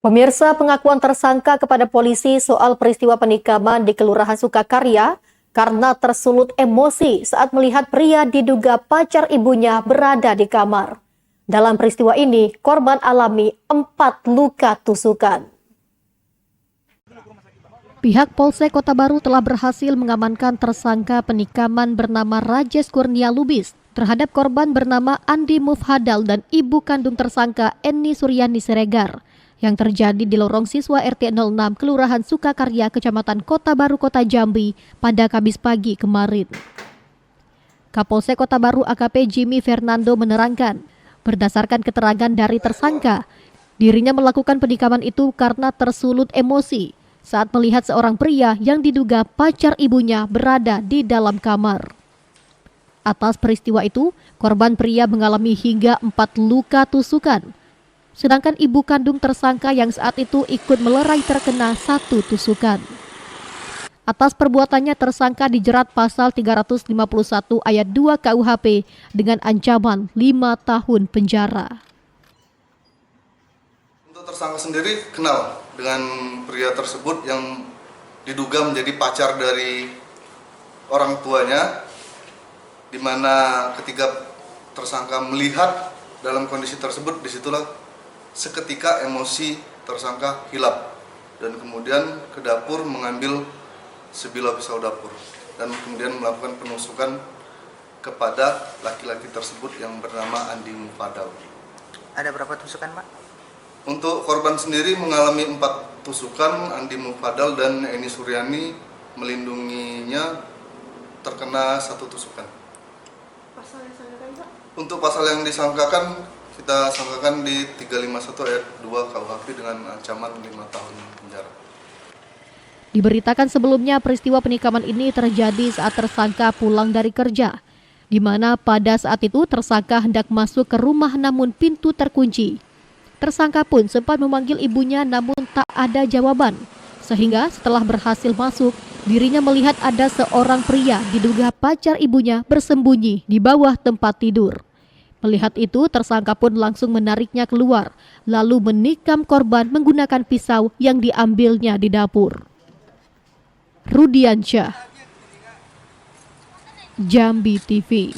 Pemirsa, pengakuan tersangka kepada polisi soal peristiwa penikaman di Kelurahan Sukakarya karena tersulut emosi saat melihat pria diduga pacar ibunya berada di kamar. Dalam peristiwa ini, korban alami 4 luka tusukan. Pihak Polsek Kota Baru telah berhasil mengamankan tersangka penikaman bernama Rajes Kurnia Lubis terhadap korban bernama Andi Mufhadal dan ibu kandung tersangka Eni Suryani Siregar yang terjadi di lorong siswa RT 06 Kelurahan Sukakarya, Kecamatan Kota Baru, Kota Jambi pada Kamis pagi kemarin. Kapolsek Kota Baru AKP Jimmy Fernando menerangkan, berdasarkan keterangan dari tersangka, dirinya melakukan penikaman itu karena tersulut emosi saat melihat seorang pria yang diduga pacar ibunya berada di dalam kamar. Atas peristiwa itu, korban pria mengalami hingga 4 luka tusukan. Sedangkan ibu kandung tersangka yang saat itu ikut melerai terkena 1 tusukan. Atas perbuatannya tersangka dijerat pasal 351 ayat 2 KUHP dengan ancaman 5 tahun penjara. Untuk tersangka sendiri kenal dengan pria tersebut yang diduga menjadi pacar dari orang tuanya, di mana ketika tersangka melihat dalam kondisi tersebut, disitulah seketika emosi tersangka hilap dan kemudian ke dapur mengambil sebilah pisau dapur dan kemudian melakukan penusukan kepada laki-laki tersebut yang bernama Andi Mufhadal. Ada berapa tusukan, Pak? Untuk korban sendiri mengalami 4 tusukan, Andi Mufhadal dan Eni Suryani melindunginya terkena 1 tusukan. Pasal yang disangkakan, Pak? Untuk pasal yang disangkakan, kita sangkakan di 351 ayat 2 KUHP dengan ancaman 5 tahun penjara. Diberitakan sebelumnya peristiwa penikaman ini terjadi saat tersangka pulang dari kerja, di mana pada saat itu tersangka hendak masuk ke rumah namun pintu terkunci. Tersangka pun sempat memanggil ibunya namun tak ada jawaban, sehingga setelah berhasil masuk, dirinya melihat ada seorang pria diduga pacar ibunya bersembunyi di bawah tempat tidur. Melihat itu, tersangka pun langsung menariknya keluar, lalu menikam korban menggunakan pisau yang diambilnya di dapur. Rudiansyah, Jambi TV.